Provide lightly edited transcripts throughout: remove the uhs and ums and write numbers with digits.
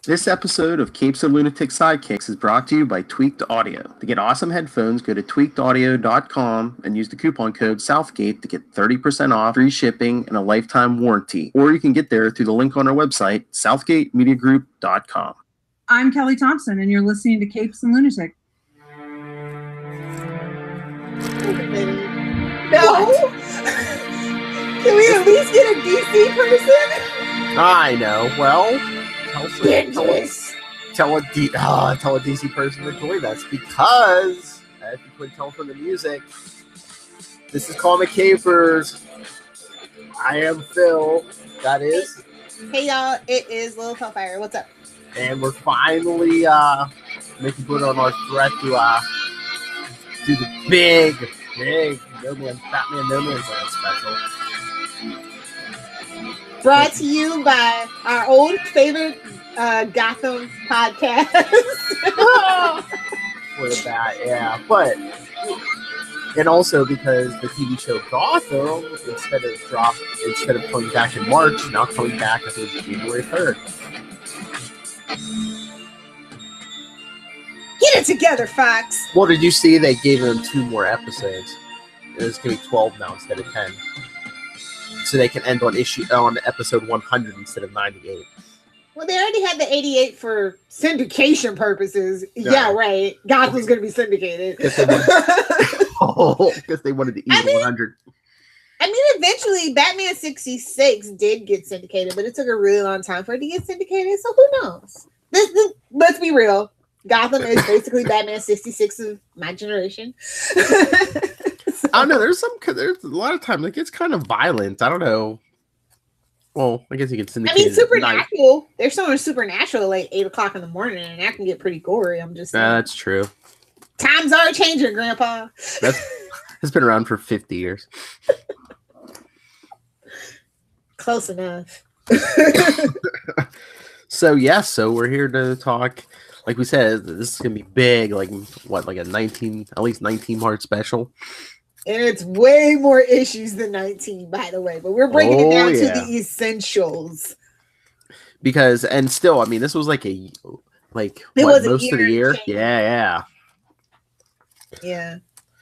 This episode of Capes of Lunatics Sidekicks is brought to you by Tweaked Audio. To get awesome headphones, go to tweakedaudio.com and use the coupon code Southgate to get 30% off, free shipping, and a lifetime warranty. Or you can get there through the link on our website, southgatemediagroup.com. I'm Kelly Thompson, and you're listening to Capes and Lunatics. No. Can we at least get a DC person? I know. Well, tell a DC person to join us because if you couldn't tell from the music, this is Comic Capers. I am Phil. That is. Hey y'all, it is Lil Hellfire. What's up? And we're finally making good on our threat to do the big Batman No Man's Land special. Brought to you by our old favorite Gotham podcast. For that, yeah. But, and also because the TV show Gotham, instead of coming back in March, now coming back, I think, January 3rd. Get it together, Fox. Well, did you see they gave them 2 more episodes? It's going to be 12 now instead of 10. So they can end on episode 100 instead of 98. Well, they already had the 88 for syndication purposes. Yeah, right. Gotham's going to be syndicated. Because they wanted to eat 100. I mean, eventually, Batman 66 did get syndicated, but it took a really long time for it to get syndicated. So who knows? Let's be real. Gotham is basically Batman 66 of my generation. I don't know. There's a lot of times it gets kind of violent. I don't know. Well, I guess you can syndicate. I mean, Supernatural. There's someone Supernatural at like 8 o'clock in the morning, and that can get pretty gory. I'm just saying. That's true. Times are changing, Grandpa. It's been around for 50 years. Close enough. So we're here to talk. Like we said, this is gonna be big. Like what? Like at least 19 part special. And it's way more issues than 19, by the way. But we're breaking it down to the essentials. Because, and still, I mean, this was most of the year. Yeah.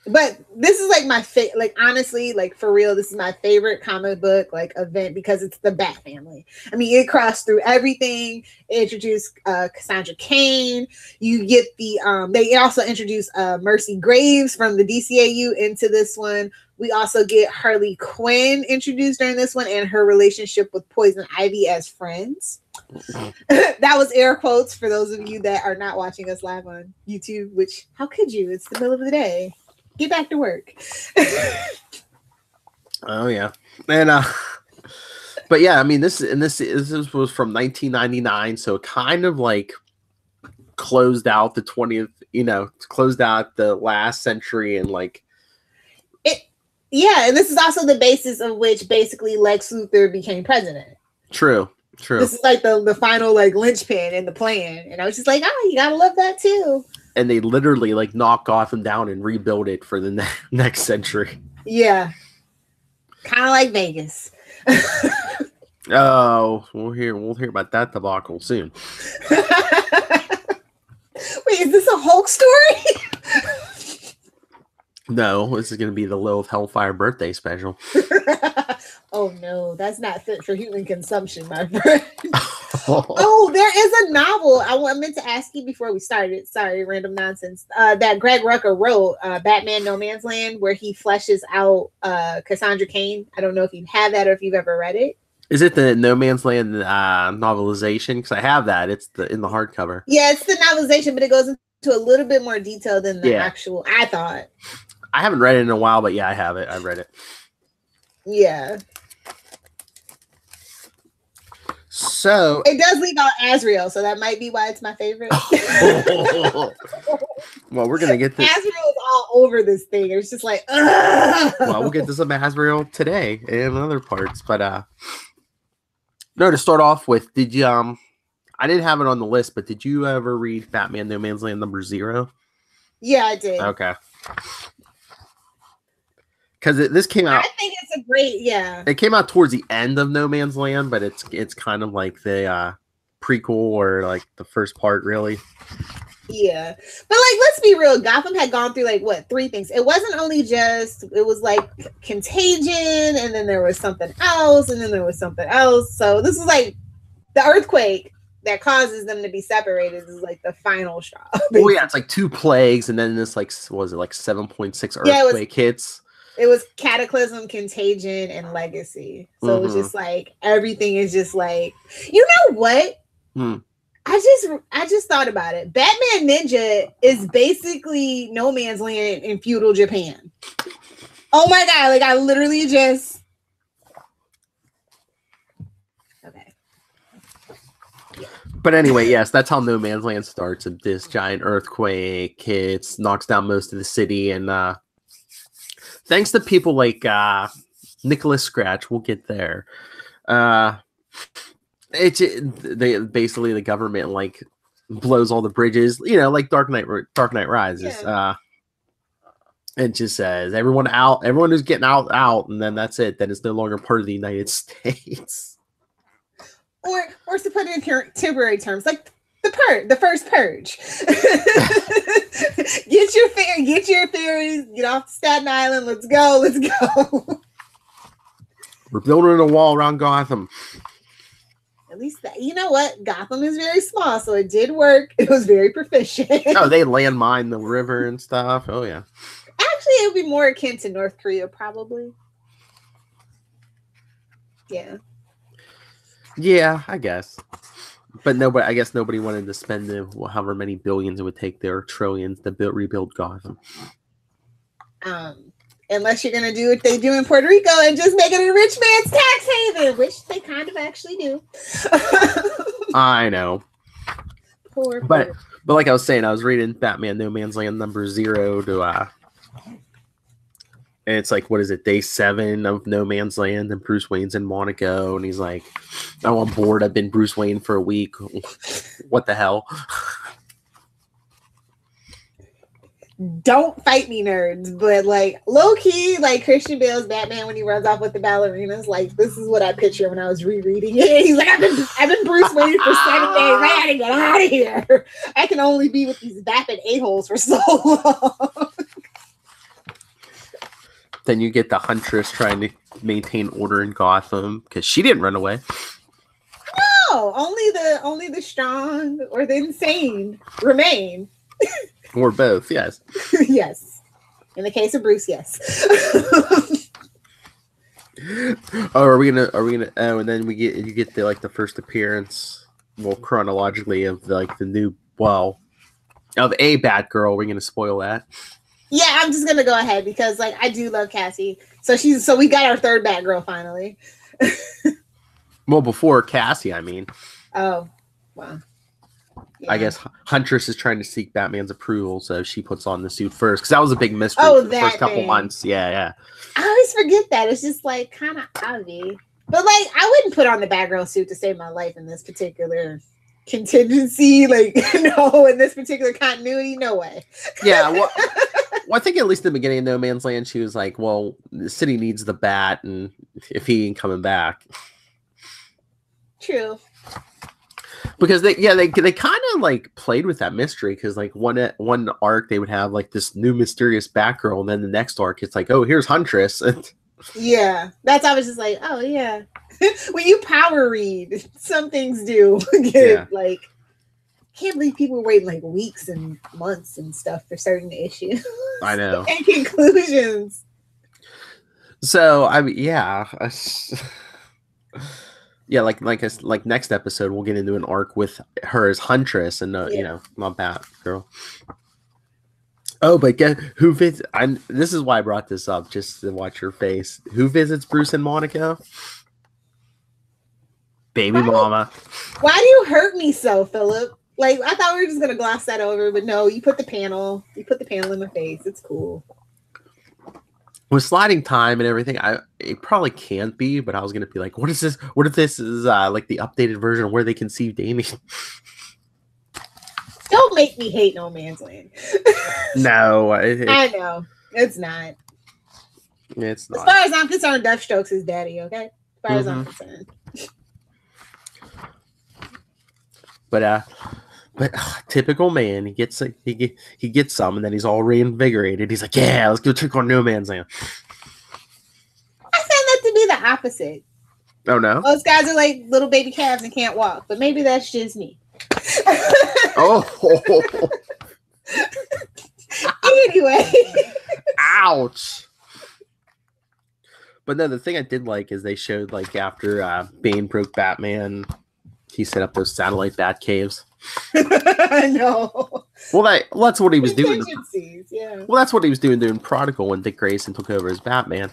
But this is like my favorite, like honestly, like for real, this is my favorite comic book like event because it's the Bat family. I mean, it crossed through everything. It introduced Cassandra Cain. You get the they also introduced Mercy Graves from the DCAU into this one. We also get Harley Quinn introduced during this one and her relationship with Poison Ivy as friends. That was air quotes for those of you that are not watching us live on YouTube, which how could you? It's the middle of the day. Get back to work. Oh yeah, and but yeah, I mean this was from 1999, so it kind of like closed out the 20th, closed out the last century and like it. Yeah, and this is also the basis of which basically Lex Luthor became president. True. This is like the final like linchpin in the plan, and I was just like, you gotta love that too. And they literally like knock Gotham down and rebuild it for the next century. Yeah. Kind of like Vegas. Oh, we'll hear about that debacle soon. Wait, is this a Hulk story? No, this is going to be the Lilith Hellfire birthday special. Oh no, that's not fit for human consumption, my friend. Oh, there is a novel I meant to ask you before we started. Sorry, random nonsense. That Greg Rucka wrote, Batman No Man's Land, where he fleshes out Cassandra Cain. I don't know if you've had that or if you've ever read it. Is it the No Man's Land novelization? Because I have that. It's in the hardcover. Yeah, it's the novelization, but it goes into a little bit more detail than the actual. I thought. I haven't read it in a while, but yeah, I have it. I've read it. Yeah. So it does leave out Azrael, so that might be why it's my favorite. Well, we're gonna get this. Azrael is all over this thing. It's just like, ugh. Well, we'll get to some Azrael today and other parts, but no. To start off with, did you I didn't have it on the list, but did you ever read Batman No Man's Land #0? Yeah, I did. Okay. Because this came out. I think it's a great, yeah. It came out towards the end of No Man's Land, but it's kind of like the prequel or like the first part, really. Yeah, but like, let's be real. Gotham had gone through like what 3 things. It wasn't only just, it was like contagion, and then there was something else, and then there was something else. So this is like the earthquake that causes them to be separated is like the final straw. Oh yeah, it's like 2 plagues, and then this like, what was it, like 7.6 earthquake hits? It was cataclysm, contagion, and legacy. So it was just like everything is just like, you know what? I just thought about it. Batman Ninja is basically No Man's Land in feudal Japan. Oh my god! Like I literally just. Okay. Yeah. But anyway, yes, that's how No Man's Land starts. This giant earthquake hits, knocks down most of the city, and thanks to people like Nicholas Scratch, we'll get there. They basically, the government like blows all the bridges, you know, like Dark Knight Rises. Yeah. It just says everyone who's getting out, and then that's it. Then it's no longer part of the United States. Or to put it in temporary terms, like the first purge. Get your ferries, get off Staten Island. Let's go. We're building a wall around Gotham. At least that, you know what? Gotham is very small, so it did work. It was very proficient. Oh, they landmine the river and stuff. Oh yeah. Actually, it would be more akin to North Korea, probably. Yeah. Yeah, I guess. But I guess nobody wanted to spend however many billions it would take, their trillions, to rebuild Gotham. Unless you're gonna do what they do in Puerto Rico and just make it a rich man's tax haven, which they kind of actually do. I know. Poor. But like I was saying, I was reading Batman No Man's Land #0 to and it's like, what is it, day 7 of No Man's Land, and Bruce Wayne's in Monaco, and he's like, I'm on board, I've been Bruce Wayne for a week. What the hell? Don't fight me, nerds, but like low key, like Christian Bale's Batman when he runs off with the ballerinas, like this is what I picture when I was rereading it. He's like, I've been Bruce Wayne for 7 days. I gotta get out of here. I can only be with these vapid a-holes for so long. Then you get the Huntress trying to maintain order in Gotham because she didn't run away. No, only the strong or the insane remain. Or both, yes. Yes. In the case of Bruce, yes. Are we gonna oh, and then you get the first appearance, well, chronologically, of of a Batgirl. We're gonna spoil that. Yeah, I'm just gonna go ahead because like I do love Cassie. So we got our third Batgirl finally. Well, before Cassie, I mean. Oh, wow. Yeah. I guess Huntress is trying to seek Batman's approval, so she puts on the suit first, because that was a big mystery for the first couple months. Yeah. I always forget that. It's just like kind of obvious. But like, I wouldn't put on the Batgirl suit to save my life in this particular contingency. Like, no, in this particular continuity, no way. Yeah, well, I think at least in the beginning of No Man's Land, she was like, well, the city needs the Bat, and if he ain't coming back. True. Because they kind of like played with that mystery, because like one arc they would have like this new mysterious Batgirl, and then the next arc it's like, oh, here's Huntress. Yeah, that's, I was just like, oh yeah. When you power read, some things do get like, can't believe people were waiting like weeks and months and stuff for certain issues. I know. And conclusions. So I mean, yeah. Yeah, like next episode we'll get into an arc with her as Huntress and not Batgirl. Oh, but who visits? This is why I brought this up, just to watch your face. Who visits Bruce in Monaco? Baby mama. Why do you hurt me so, Philip? Like, I thought we were just gonna gloss that over, but no, you put the panel in my face. It's cool. With sliding time and everything, it probably can't be, but I was gonna be like, what is this? What if this is like the updated version of where they conceived Amy? Don't make me hate No Man's Land. No, I know it's not. It's not. As far as I'm concerned, Deathstroke's his daddy. Okay, as far as I'm concerned. But typical man, he gets some, and then he's all reinvigorated. He's like, "Yeah, let's go trick on No Man's Land." I found that to be the opposite. Oh no! Most guys are like little baby calves and can't walk, but maybe that's just me. Oh. Anyway. Ouch. But no, the thing I did like is they showed like after Bane broke Batman, he set up those satellite bat caves. I know. Well, that's what he was doing. Yeah. Well, that's what he was doing during Prodigal when Dick Grayson took over as Batman.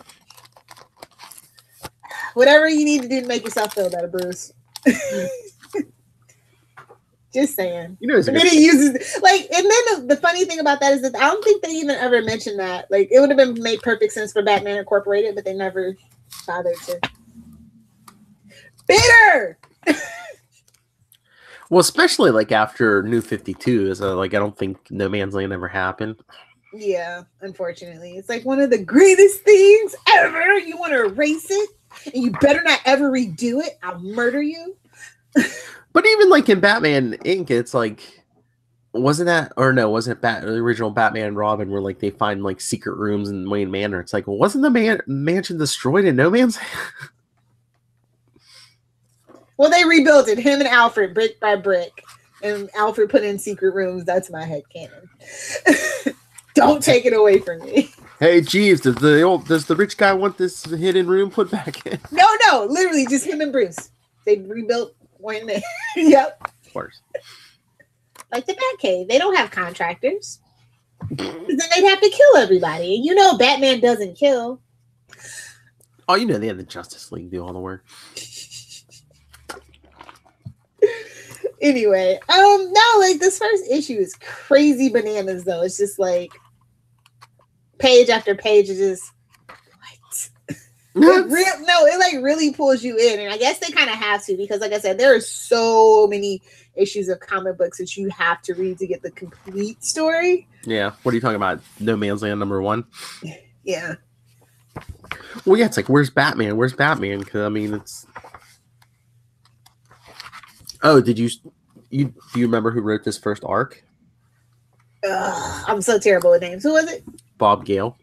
Whatever you need to do to make yourself feel better, Bruce. Just saying. You know, and then he uses like, and then the funny thing about that is that I don't think they even ever mentioned that. Like, it would have been made perfect sense for Batman Incorporated, but they never bothered to. Bitter. Well, especially like after New 52, so like I don't think No Man's Land ever happened. Yeah, unfortunately, it's like one of the greatest things ever. You want to erase it, and you better not ever redo it. I'll murder you. But even like in Batman Inc., it's like, wasn't the original Batman and Robin where like they find like secret rooms in Wayne Manor? It's like, well, wasn't the mansion destroyed in No Man's? Well, they rebuilt it, him and Alfred, brick by brick, and Alfred put in secret rooms. That's my headcanon. Don't take it away from me. Hey, Jeeves, does the rich guy want this hidden room put back in? No, literally just him and Bruce. They rebuilt Wayne Manor. Yep. Of course. Like the Batcave. They don't have contractors. Then they'd have to kill everybody. And you know Batman doesn't kill. Oh, you know they have the Justice League do all the work. Anyway, no, like this first issue is crazy bananas though. It's just like page after page is just what? It like really pulls you in, and I guess they kind of have to because, like I said, there are so many issues of comic books that you have to read to get the complete story. Yeah, what are you talking about? No Man's Land #1? Yeah. Well, yeah, it's like where's Batman? Where's Batman? Because I mean, it's. Oh, do you remember who wrote this first arc? I'm so terrible with names. Who was it? Bob Gale.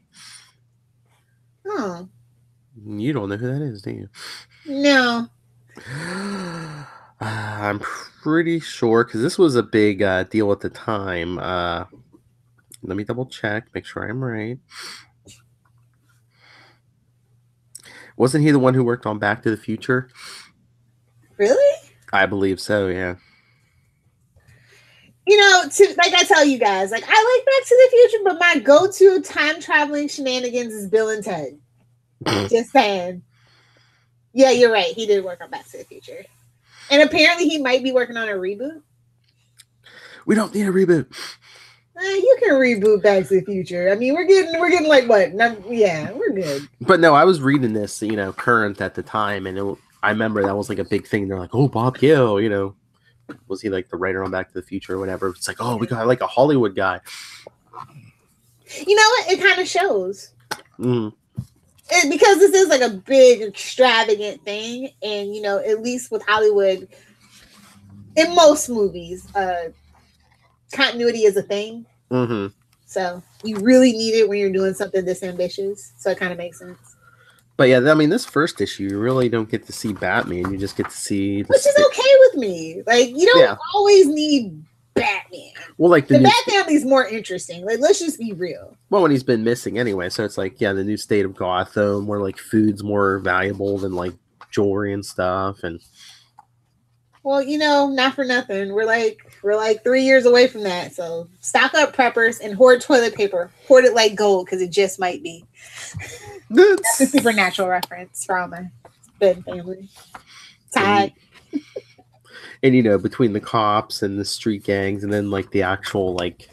Oh. You don't know who that is, do you? No. I'm pretty sure because this was a big deal at the time. Let me double check, make sure I'm right. Wasn't he the one who worked on Back to the Future? Really? I believe so, yeah. You know, like I tell you guys, like I like Back to the Future, but my go-to time traveling shenanigans is Bill and Ted. Just saying. Yeah, you're right. He did work on Back to the Future, and apparently he might be working on a reboot. We don't need a reboot. You can reboot Back to the Future. I mean, we're getting like what? Yeah, we're good. But no, I was reading this, current at the time, and I remember that was like a big thing. They're like, "Oh, Bob Gale, was he like the writer on Back to the Future or whatever?" It's like, "Oh, we got like a Hollywood guy." You know what? It kind of shows. Mm. Because this is like a big, extravagant thing, and at least with Hollywood, in most movies, continuity is a thing. Mm-hmm. So you really need it when you're doing something this ambitious. So it kind of makes sense. But yeah, I mean, this first issue, you really don't get to see Batman. You just get to see, which is okay with me. Like, you don't always need Batman. Well, like the Bat family is more interesting. Like, let's just be real. Well, when he's been missing anyway, so it's like, the new state of Gotham, where like food's more valuable than like jewelry and stuff, and. Well, not for nothing. We're like 3 years away from that. So stock up, preppers, and hoard toilet paper. Hoard it like gold because it just might be. That's a supernatural reference for all my Ben family. Ty. And between the cops and the street gangs, and then like the actual like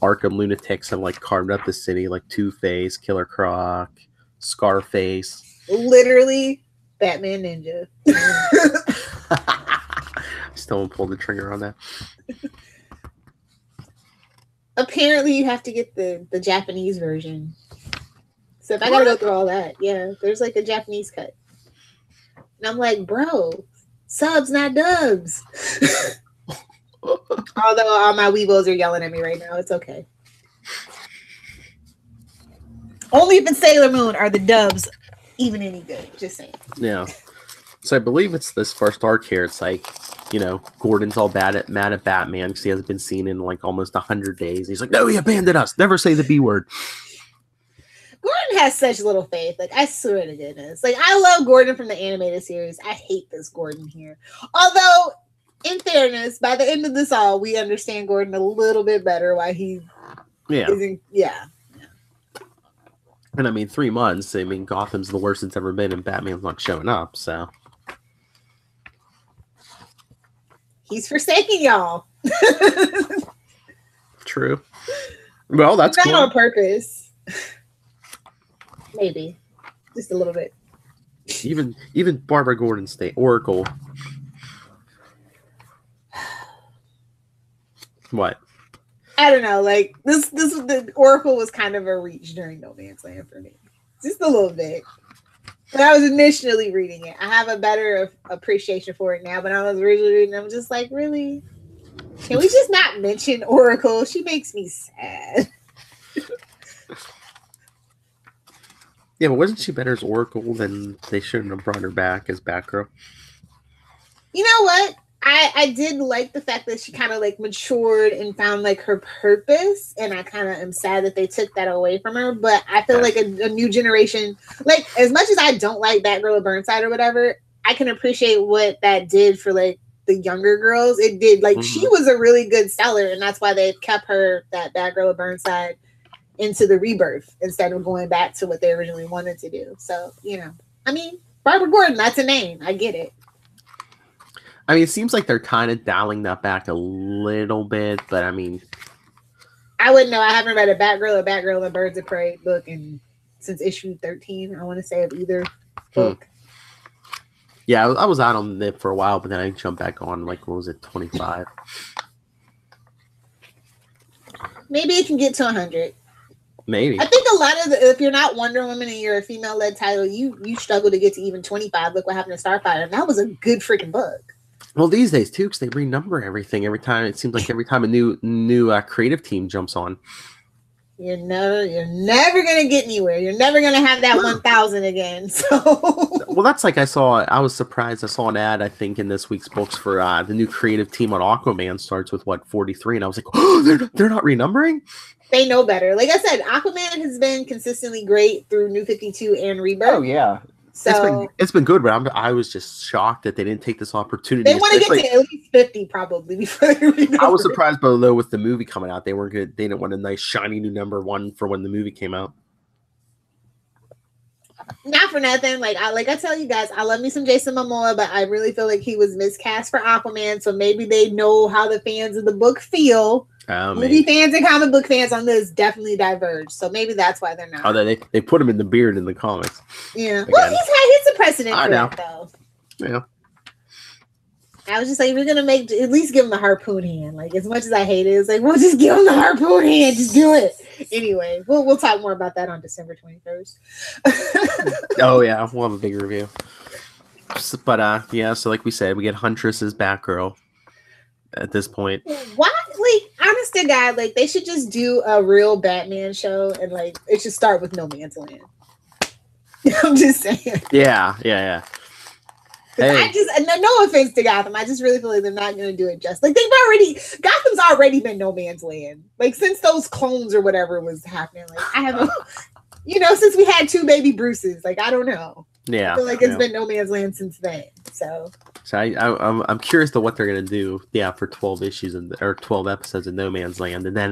Arkham Lunatics have like carved up the city, like Two-Face, Killer Croc, Scarface. Literally, Batman Ninja. Still won't pull the trigger on that. Apparently, you have to get the Japanese version. So if I gotta go through all that, there's like a Japanese cut. And I'm like, bro, subs, not dubs. Although all my Weebos are yelling at me right now. It's okay. Only if it's Sailor Moon are the dubs even any good. Just saying. Yeah. So I believe it's this first arc here. It's like, Gordon's all mad at Batman because he hasn't been seen in like almost 100 days. He's like, no, he abandoned us. Never say the B word. Gordon has such little faith. Like, I swear to goodness. Like, I love Gordon from the animated series. I hate this Gordon here. Although, in fairness, by the end of this all, we understand Gordon a little bit better why he isn't. Yeah. And I mean, 3 months. I mean, Gotham's the worst it's ever been, and Batman's not showing up. So he's forsaking y'all. True. Well, that's not cool. on purpose. Maybe just a little bit. Even Barbara Gordon State Oracle. What? I don't know. Like the Oracle was kind of a reach during No Man's Land for me, just a little bit. When I was initially reading it, I have a better appreciation for it now. But I was originally reading, I'm just like, really? Can we just not mention Oracle? She makes me sad. Yeah, but wasn't she better as Oracle than they shouldn't have brought her back as Batgirl? You know what? I did like the fact that she kind of like matured and found like her purpose, and I kind of am sad that they took that away from her. But I feel like a new generation, like as much as I don't like Batgirl or Burnside or whatever, I can appreciate what that did for like the younger girls. It did like she was a really good seller, and that's why they kept her, that Batgirl or Burnside, into the Rebirth instead of going back to what they originally wanted to do. So I mean, Barbara Gordon, that's a name. I get it. I mean, it seems like they're kind of dialing that back a little bit, but I mean, I wouldn't know. I haven't read a Batgirl or Batgirl and Birds of Prey book since issue 13. I want to say of either book. Yeah, I was out on it for a while, but then I jumped back on like, what was it, 25? Maybe it can get to 100. Maybe. I think a lot of if you're not Wonder Woman and you're a female-led title, you struggle to get to even 25. Look what happened to Starfire. And that was a good freaking book. Well, these days too, because they renumber everything every time. It seems like every time a new creative team jumps on. You're never gonna get anywhere. You're never gonna have that 1,000 again. So, well, that's like I was surprised. I saw an ad, I think, in this week's books for the new creative team on Aquaman starts with 43, and I was like, oh, they're not renumbering. They know better. Like I said, Aquaman has been consistently great through New 52 and Rebirth. Oh yeah. So it's been good, but I was just shocked that they didn't take this opportunity. They want to get to at least 50 probably before they renumber. I was surprised, but though with the movie coming out, they weren't good. They didn't want a nice shiny new number 1 for when the movie came out. Not for nothing. Like I tell you guys, I love me some Jason Momoa, but I really feel like he was miscast for Aquaman. So maybe they know how the fans of the book feel. Movie fans and comic book fans on this definitely diverge. So maybe that's why they're not. Oh, they put him in the beard in the comics. Yeah. Well, he's a precedent for that though. Yeah. I was just like, we're gonna at least give him the harpoon hand. Like as much as I hate it, it's like, we'll just give him the harpoon hand. Just do it. Anyway, we'll talk more about that on December 21st. Oh yeah, we'll have a big review. But yeah, so like we said, we get Huntress as Batgirl at this point. Why? Like, honest to God, like they should just do a real Batman show, and like it should start with No Man's Land. I'm just saying. Yeah. Hey. No offense to Gotham, I just really feel like they're not going to do it just like Gotham's already been No Man's Land, like since those clones or whatever was happening. Like I haven't, since we had 2 baby Bruces, like I don't know. Yeah, I feel like it's been No Man's Land since then. So I'm curious to what they're going to do. Yeah, for 12 issues or 12 episodes of No Man's Land, and then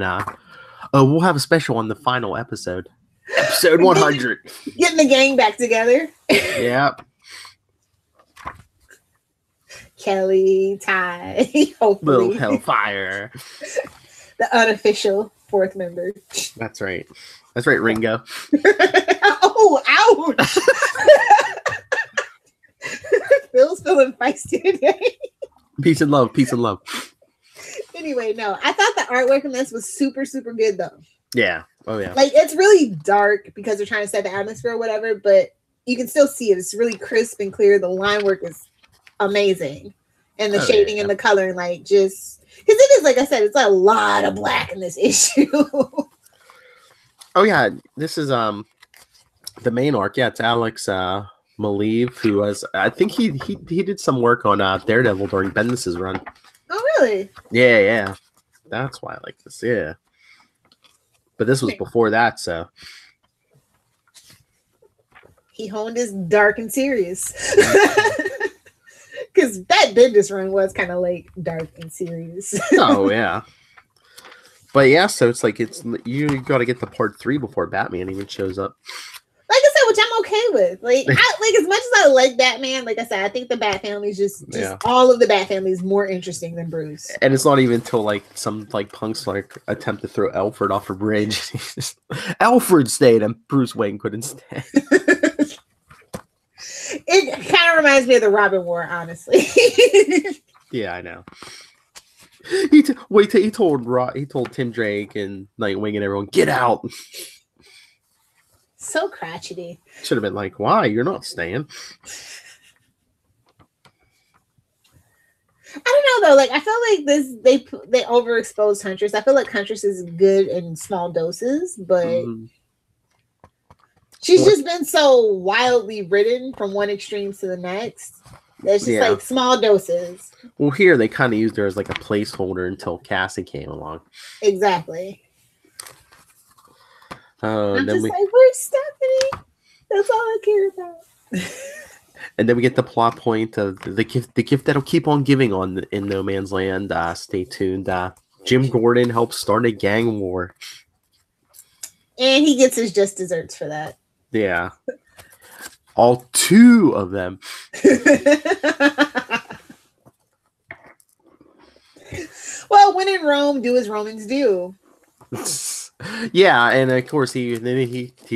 we'll have a special on the final episode 100. Getting the gang back together. Yeah. Kelly, Ty, hopefully. Little Hellfire. The unofficial 4th member. That's right, Ringo. Oh, ouch! Phil's feeling feisty today. Peace and love. Anyway, no, I thought the artwork in this was super, super good though. Yeah. Oh yeah. Like it's really dark because they're trying to set the atmosphere or whatever, but you can still see it. It's really crisp and clear. The line work is amazing, and the shading and the coloring, like just it is, like I said, it's a lot of black in this issue. Oh yeah, this is the main arc. Yeah, it's Alex Maleev, who was, I think he did some work on Daredevil during Bendis's run. Oh really? Yeah. That's why I like this. Yeah, but this was before that, so he honed his dark and serious. Because that Bendis run was kind of like dark and serious. Oh yeah. But yeah, so it's like you got to get to part 3 before Batman even shows up. Like I said, which I'm okay with. Like, as much as I like Batman, like I said, I think the Bat family is just all of the Bat family is more interesting than Bruce. And it's not even until like some like punks like attempt to throw Alfred off a bridge. Alfred stayed and Bruce Wayne couldn't stay. It kind of reminds me of the Robin War, honestly. Yeah, I know. He told Tim Drake and Nightwing and everyone, get out. So crotchety. Should have been like, why? You're not staying. I don't know though. Like I feel like they overexposed Huntress. I feel like Huntress is good in small doses, but she's just been so wildly written from one extreme to the next. It's just like small doses. Well, here they kind of used her as like a placeholder until Cassie came along. Exactly. I'm then just like, where's Stephanie? That's all I care about. And then we get the plot point of the gift that'll keep on giving in No Man's Land. Stay tuned. Jim Gordon helps start a gang war. And he gets his just desserts for that. Yeah. All 2 of them. Well, when in Rome, do as Romans do. Yeah, and of course he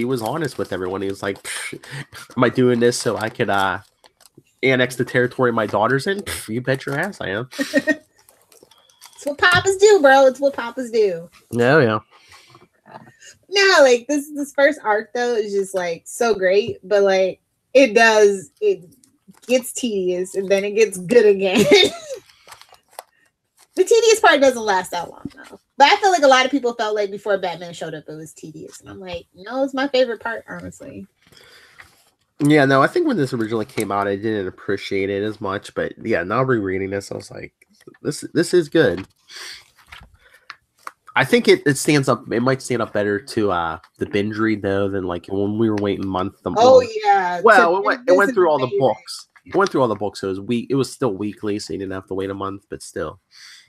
was honest with everyone. He was like, "Am I doing this so I could annex the territory my daughter's in?" You bet your ass I am. It's what papas do, bro. It's what papas do. No, yeah. No, like this first arc though is just like so great, but like it gets tedious and then it gets good again. The tedious part doesn't last that long though. But I feel like a lot of people felt like before Batman showed up, it was tedious. And I'm like, no, it's my favorite part, honestly. Yeah, no, I think when this originally came out, I didn't appreciate it as much. But yeah, now rereading this, I was like, this is good. I think it stands up. It might stand up better to the binge read though than like when we were waiting month. Yeah. Well, it went through all the books. It went through all the books, so it was still weekly, so you didn't have to wait a month. But still.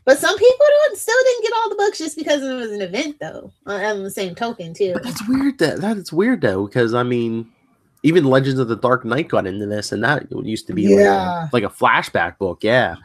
But some people still didn't get all the books just because it was an event, though. On the same token, too. But that's weird. That's weird though, because I mean, even Legends of the Dark Knight got into this, and that used to be like a flashback book, yeah.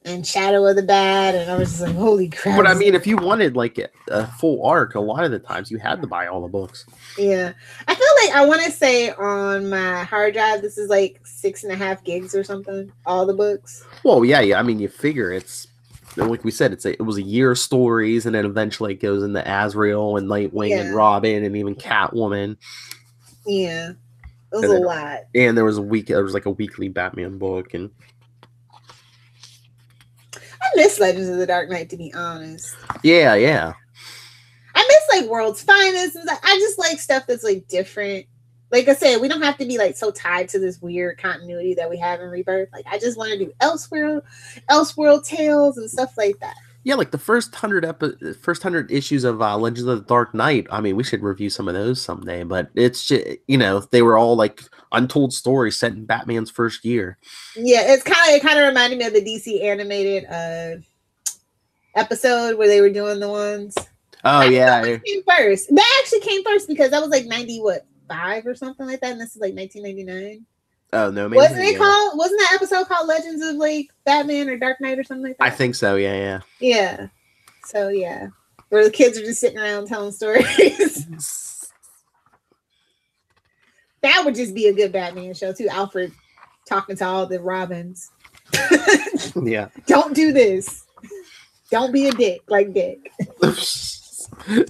And Shadow of the Bat, and I was just like, holy crap. But I mean, if you wanted like a full arc, a lot of the times you had to buy all the books. Yeah. I feel like I want to say on my hard drive, this is like 6.5 gigs or something, all the books. Well, yeah. I mean, you figure it's, like we said, it was a year of stories, and then eventually it goes into Azrael and Nightwing and Robin and even Catwoman. Yeah. It was a lot. And there was like a weekly Batman book, and I miss Legends of the Dark Knight, to be honest. Yeah. I miss like World's Finest. I just like stuff that's like different. Like I said, we don't have to be like so tied to this weird continuity that we have in Rebirth. Like I just want to do Elseworld tales and stuff like that. Yeah, like the first 100 issues of Legends of the Dark Knight. I mean, we should review some of those someday. But it's just, they were all like untold stories set in Batman's first year. Yeah, it kind of reminded me of the DC animated episode where they were doing the ones. Oh yeah, that came first. That actually came first because that was like 95 or something like that, and this is like 1999. Oh no, maybe, wasn't that episode called Legends of like Batman or Dark Knight or something like that? I think so. Yeah. So yeah, where the kids are just sitting around telling stories. That would just be a good Batman show too. Alfred talking to all the Robins. Yeah. Don't do this. Don't be a dick like Dick.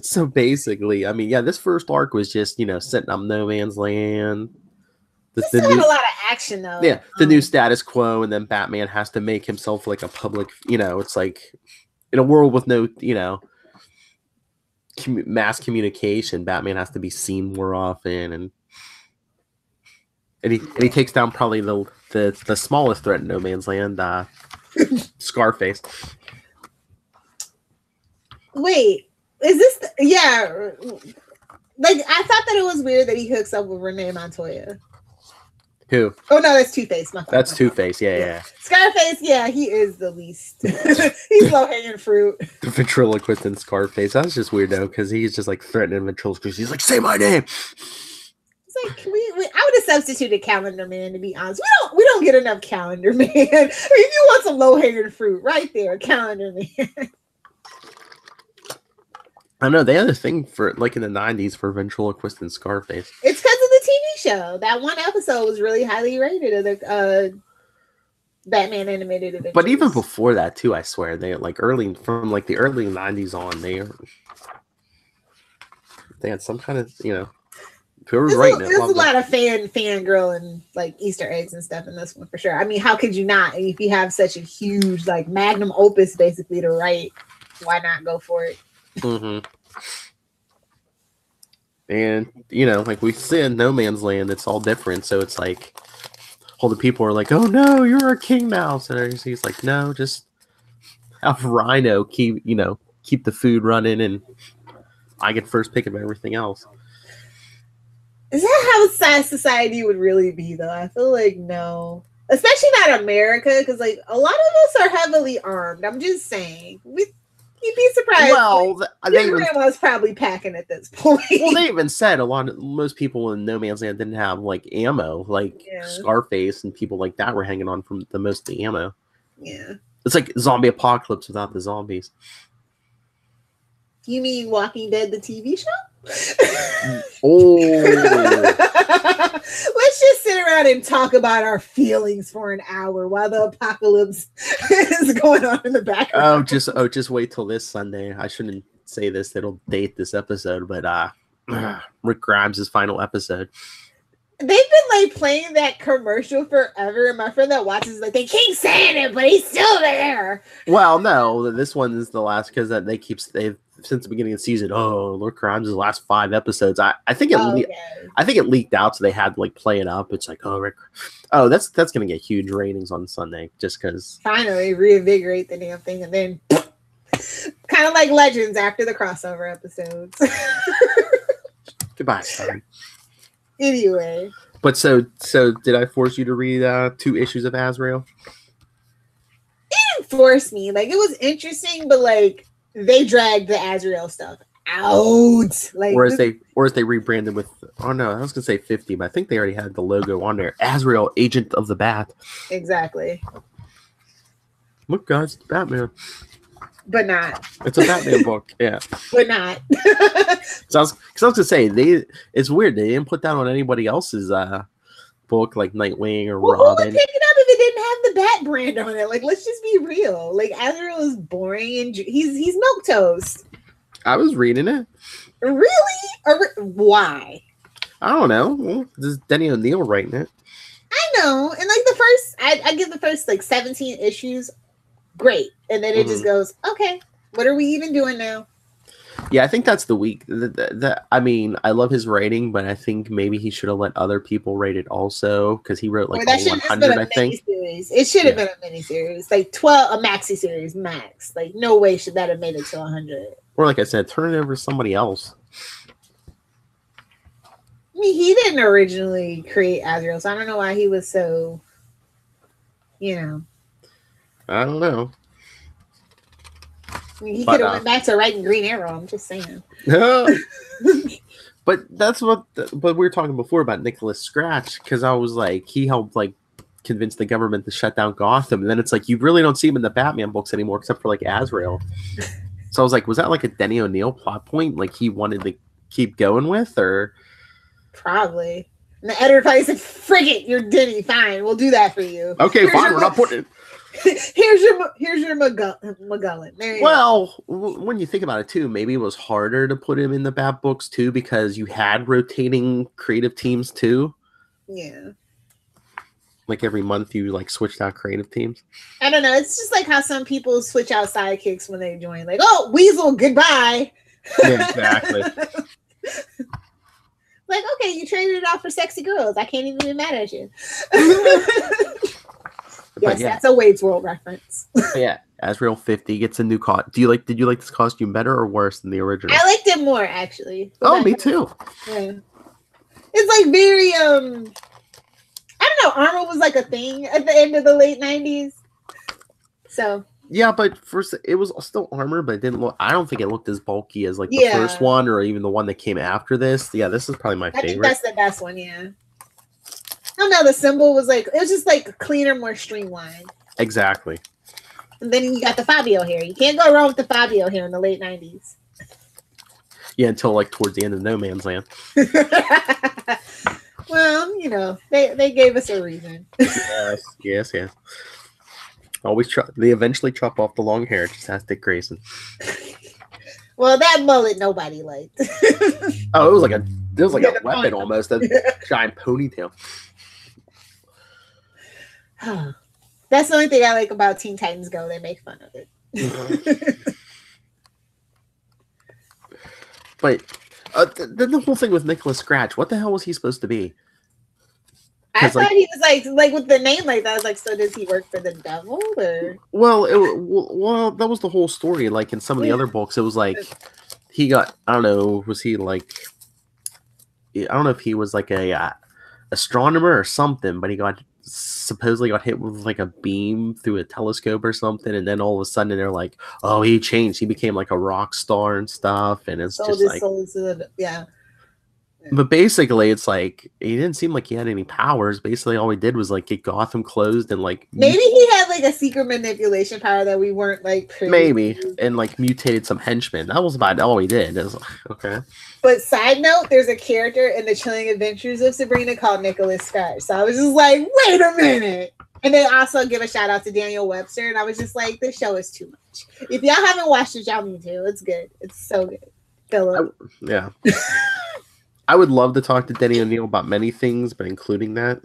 So basically, I mean, yeah, this first arc was just setting up No Man's Land. This had a lot of action though. Yeah, the new status quo, and then Batman has to make himself like a public. It's like in a world with no, mass communication, Batman has to be seen more often, and he takes down probably the smallest threat in No Man's Land, Scarface. Wait, is this? Yeah, like I thought that it was weird that he hooks up with Renee Montoya. Who? Oh no, that's Two-Face. That's Two-Face. Yeah. Scarface, yeah, he is the least. He's low hanging fruit. The ventriloquist in Scarface. That was just weird though, because he's just like threatening ventriloquist. He's like, "Say my name." It's like I would have substituted Calendar Man, to be honest. We don't get enough Calendar Man. I mean, if you want some low hanging fruit, right there, Calendar Man. I know they had a thing for like in the 90s for ventriloquist and Scarface. It's because of the TV show. That one episode was really highly rated of the Batman animated adventures. But even before that too, I swear they like the early 90s on, they had some kind of whoever's writing it. There's a lot of fangirl and like Easter eggs and stuff in this one for sure. I mean, how could you not? If you have such a huge like magnum opus basically to write, why not go for it? Mm-hmm. And like we see in No Man's Land, it's all different. So it's like all the people are like, "Oh no, you're a king mouse," and he's like, "No, just have Rhino keep the food running, and I get first pick of everything else." Is that how society would really be, though? I feel like no, especially not America, because like a lot of us are heavily armed. I'm just saying, you'd be surprised. Well, your grandma's probably packing at this point. Well, they even said most people in No Man's Land didn't have like ammo, like Scarface and people like that were hanging on from the most of the ammo. Yeah, it's like zombie apocalypse without the zombies. You mean Walking Dead, the TV show? Oh. Let's just sit around and talk about our feelings for an hour while the apocalypse is going on in the background. Just wait till this Sunday. I shouldn't say this, it'll date this episode, but Rick Grimes' final episode. They've been like playing that commercial forever, and my friend that watches is like, they keep saying it, but he's still there. Well, no, this one is the last because they've since the beginning of the season. Oh, Rick Grimes' last 5 episodes. I think it leaked out, so they had to like play it up. It's like, that's gonna get huge ratings on Sunday just because finally reinvigorate the damn thing, and then kind of like Legends after the crossover episodes. Goodbye, son. Anyway, but so did I force you to read 2 issues of Azrael? It didn't force me. Like, it was interesting, but like they dragged the Azrael stuff out. Like, or as they rebranded with, oh no, I was gonna say 50, but I think they already had the logo on there. Azrael, Agent of the Bat. Exactly. Look, guys, it's Batman. But not. It's a Batman book, yeah. But not. Because I was gonna say it's weird they didn't put that on anybody else's book like Nightwing or Robin. Who would pick it up if it didn't have the Bat brand on it? Like, let's just be real. Like, Azrael is boring and he's milquetoast. I was reading it. Really? Why? I don't know. Well, this is Denny O'Neil writing it. I know, and like the first, I give the first like 17 issues. Great, and then it just goes, okay, what are we even doing now? Yeah, I think that's the week. I mean, I love his writing, but I think maybe he should have let other people write it also because he wrote like all 100. I think it should have been a miniseries, like 12, a maxi series max. Like, no way should that have made it to 100. Or like I said, turn it over to somebody else. I mean, he didn't originally create Azrael, so I don't know why he was so, I don't know. I mean, he could have went back to writing Green Arrow. I'm just saying. But that's what. But we were talking before about Nicholas Scratch because I was like, he helped like convince the government to shut down Gotham, and then it's like you really don't see him in the Batman books anymore, except for like Azrael. So I was like, was that like a Denny O'Neil plot point? Like he wanted to keep going with, or probably. And the editor probably said, "Frig it, you're Denny. Fine, we'll do that for you." Okay, fine. We're not putting it. Here's your McGullen. When you think about it too, maybe it was harder to put him in the Bat books too because you had rotating creative teams too. Yeah. Like every month you like switched out creative teams? I don't know. It's just like how some people switch out sidekicks when they join. Like, oh, Weasel, goodbye. Yeah, exactly. Like, okay, you traded it off for sexy girls. I can't even be mad at you. Yes, yeah. That's a Wade's World reference. Yeah, Azrael 50 gets a new costume. Did you like this costume better or worse than the original? I liked it more, actually. Oh, me too. Yeah. It's like very I don't know, armor was like a thing at the end of the late 90s. So yeah, but first it was still armor, but it didn't look. I don't think it looked as bulky as like the first one or even the one that came after this. Yeah, this is probably my favorite. I think that's the best one. Yeah. I don't know. The symbol was like, it was just like cleaner, more streamlined. Exactly. And then you got the Fabio hair. You can't go wrong with the Fabio hair in the late 90s. Yeah, until like towards the end of No Man's Land. Well, you know, they gave us a reason. Yes. Always they eventually chop off the long hair. Just ask Dick Grayson. Well, that mullet nobody liked. Oh, it was like a weapon almost, a giant ponytail. That's the only thing I like about Teen Titans Go. They make fun of it. But then the whole thing with Nicholas Scratch, what the hell was he supposed to be? I thought he was like with the name like that. I was like, so does he work for the devil or? Well, that was the whole story. Like in some of the other books, it was like he got. I don't know. Was he like? I don't know if he was like a astronomer or something, but he supposedly got hit with like a beam through a telescope or something, and then all of a sudden they're like, "Oh, he changed. He became like a rock star and stuff." And it's just like, yeah. But basically, it's like he didn't seem like he had any powers. Basically, all he did was like get Gotham closed and like maybe he had like a secret manipulation power that we weren't like maybe and like mutated some henchmen. That was about all he did. It was like, okay. But side note, there's a character in the Chilling Adventures of Sabrina called Nicholas Scratch. So I was just like, wait a minute. And they also give a shout out to Daniel Webster, and I was just like, this show is too much. If y'all haven't watched it, y'all need to. It's good. It's so good. Philip. Yeah. I would love to talk to Denny O'Neil about many things, but including that,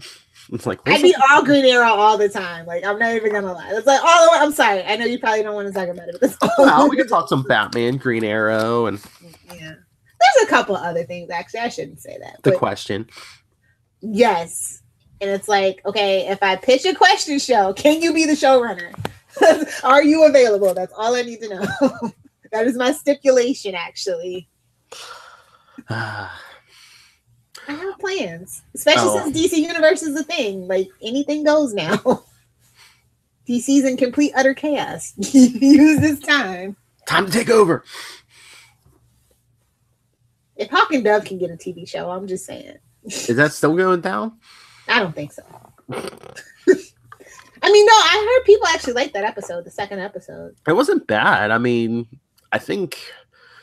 it's like I'd be all Green Arrow all the time. Like I'm not even gonna lie. It's like all the way. I'm sorry. I know you probably don't want to talk about it, but that's all. Well, we can talk some Batman, Green Arrow, and yeah. There's a couple other things actually. I shouldn't say that. The Question. Yes, and it's like, okay, if I pitch a question show, can you be the showrunner? Are you available? That's all I need to know. That is my stipulation, actually. I have plans, especially since DC Universe is a thing. Like anything goes now. DC's in complete utter chaos. Use this time. Time to take over. If Hawk and Dove can get a TV show, I'm just saying. Is that still going down? I don't think so. I mean, no, I heard people actually like that episode, the second episode. It wasn't bad. I mean, I think.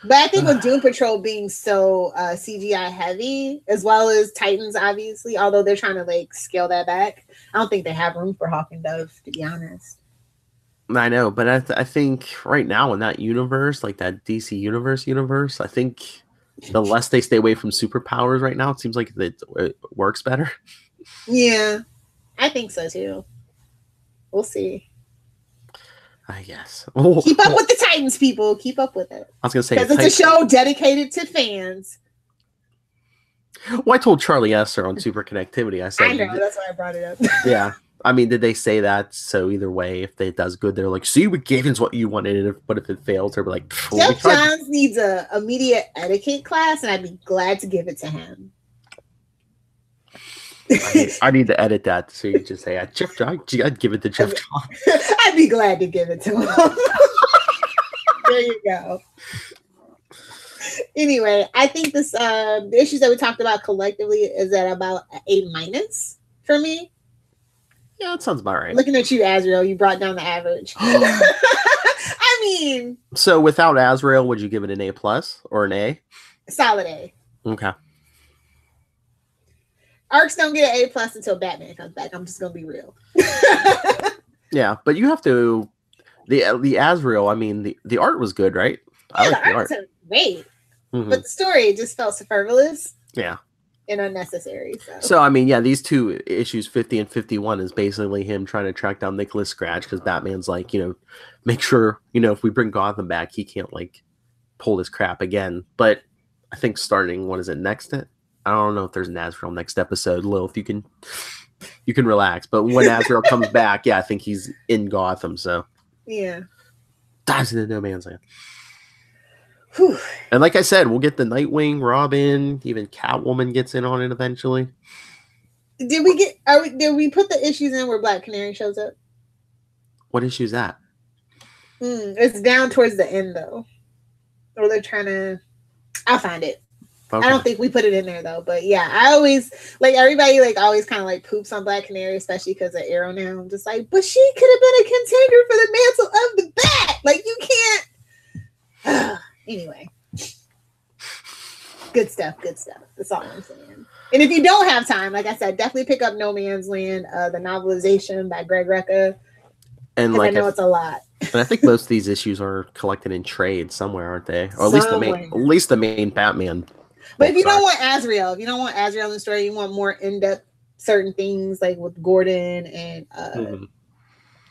But I think with Doom Patrol being so CGI heavy, as well as Titans, obviously, although they're trying to like scale that back, I don't think they have room for Hawk and Dove, to be honest. I know, but I think right now in that universe, like that DC universe, I think the less they stay away from superpowers right now, it seems like it works better. Yeah, I think so too. We'll see. I guess. Keep up with the Titans, people. Keep up with it. I was going to say. Because it's a show dedicated to fans. Well, I told Charlie Esser on Super Connectivity. I said. I know, that's why I brought it up. Yeah. I mean, did they say that? So either way, if it does good, they're like, see, we gave us what you wanted. But if it fails, they're like, Jeff Johns needs a media etiquette class, and I'd be glad to give it to him. I need to edit that so you just say, Jeff Johns. I'd give it to Jeff Johns. I'd be glad to give it to him. There you go. Anyway, I think this the issues that we talked about collectively is at about A- for me. Yeah, that sounds about right. Looking at you, Azrael, you brought down the average. I mean, so without Azrael, would you give it an A+ or an A? Solid A. Okay. Arcs don't get an A+ until Batman comes back. I'm just gonna be real. Yeah, but you have to the Azrael. I mean, the art was good, right? Yeah, the art was great, but the story just felt superfluous. Yeah, and unnecessary. So I mean, yeah, these two issues 50 and 51 is basically him trying to track down Nicholas Scratch because Batman's like, make sure, if we bring Gotham back, he can't like pull this crap again. But I think starting, what is it, next? I don't know if there's an Azrael next episode. Lil, if you can relax. But when Azrael comes back, yeah, I think he's in Gotham. So yeah, dives into no man's land. Whew. And like I said, we'll get the Nightwing, Robin, even Catwoman gets in on it eventually. Did we put the issues in where Black Canary shows up? What issue is that? It's down towards the end though. Or they're trying to. I'll find it. Okay. I don't think we put it in there though, but yeah, I always everybody always kind of poops on Black Canary, especially because of Arrow now. I'm just like, but she could have been a contender for the mantle of the Bat. You can't. Anyway, good stuff. That's all I'm saying. And if you don't have time, like I said, definitely pick up No Man's Land, the novelization by Greg Rucka. And I know it's a lot. And I think most of these issues are collected in trade somewhere, aren't they? Or at least the main Batman. But if you don't want Azrael in the story, you want more in-depth certain things like with Gordon and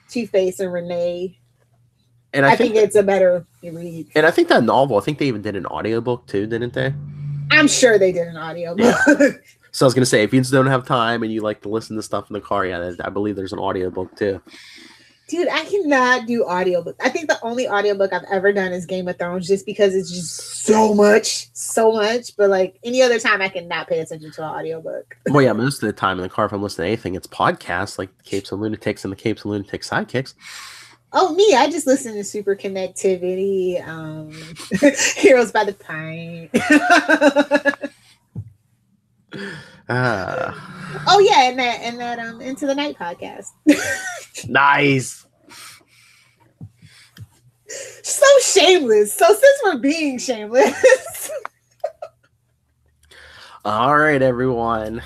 Two-Face and Renee. And I think it's a better read. And I think that novel, I think they even did an audiobook too, didn't they? I'm sure they did an audiobook. Yeah. So I was going to say, if you just don't have time and you like to listen to stuff in the car, yeah, I believe there's an audiobook too. Dude, I cannot do audiobooks. I think the only audiobook I've ever done is Game of Thrones just because it's just so much. But any other time, I cannot pay attention to an audiobook. Well, yeah, most of the time in the car, if I'm listening to anything, it's podcasts like Capes and Lunatics and the Capes and Lunatics Sidekicks. Oh, me, I just listen to Super Connectivity, Heroes by the Pine. Oh yeah, and that Into the Night podcast. Nice. So shameless. So since we're being shameless. All right, everyone.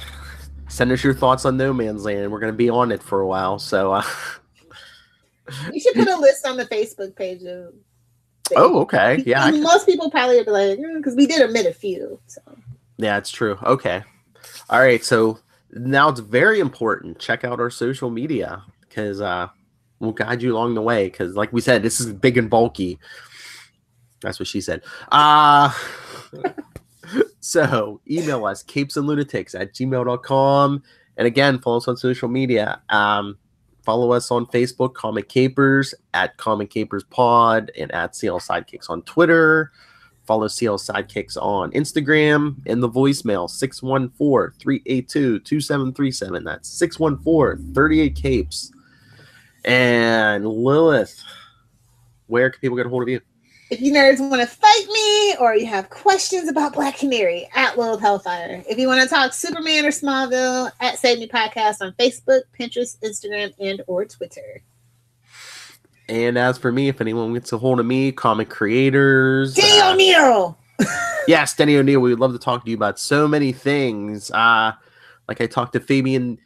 Send us your thoughts on No Man's Land. We're going to be on it for a while, so you should put a list on the Facebook page of things. Oh, okay. Yeah. Most people probably would be like, because we did omit a few. So. Yeah, it's true. Okay. All right. So now it's very important. Check out our social media because we'll guide you along the way. Because like we said, this is big and bulky. That's what she said. So email us, capesandlunatics@gmail.com. And again, follow us on social media. Follow us on Facebook, Comic Capers, @Comic Capers Pod, and @CL Sidekicks on Twitter. Follow CL Sidekicks on Instagram, and the voicemail 614-382-2737. That's 614-38-CAPES. And Lilith, where can people get a hold of you? If you nerds want to fight me or you have questions about Black Canary, @Lilith Hellfire. If you want to talk Superman or Smallville, @Save Me Podcast on Facebook, Pinterest, Instagram, and or Twitter. And as for me, if anyone gets a hold of me, comic creators. Denny O'Neil! Yes, Denny O'Neil. We would love to talk to you about so many things. Like I talked to Fabian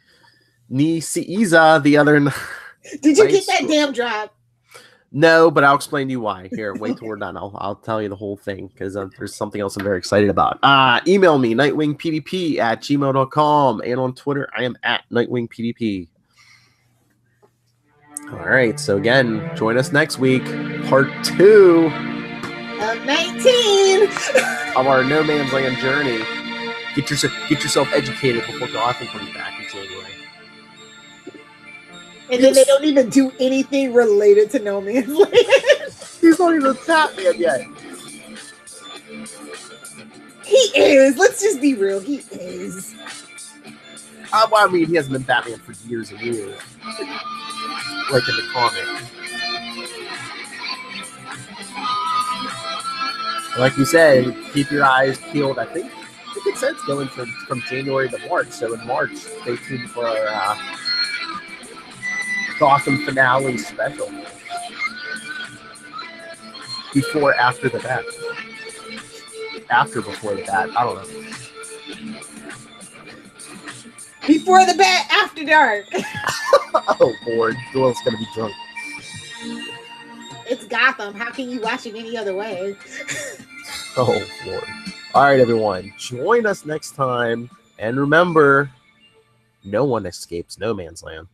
Nicieza the other night. Did you get that damn drop? No, but I'll explain to you why. Here, wait till we're done. I'll tell you the whole thing because there's something else I'm very excited about. Email me, nightwingpdp@gmail.com, and on Twitter, I am @nightwingpdp. All right, so again, join us next week, part 2 of 19 of our No Man's Land journey. Get yourself educated before Gotham comes back in January. And then they don't even do anything related to No Man's Land. He's not even Batman yet. He is. Let's just be real. He is. Well, I mean, he hasn't been Batman for years and years. Like in the comic. Like you said, keep your eyes peeled. I think it says going from January to March. So in March, stay tuned for our Gotham finale special. After the bat. Before the bat. I don't know. Before the bat, after dark. Oh, Lord. Doyle's going to be drunk. It's Gotham. How can you watch it any other way? Oh, Lord. All right, everyone. Join us next time And remember, no one escapes no man's land.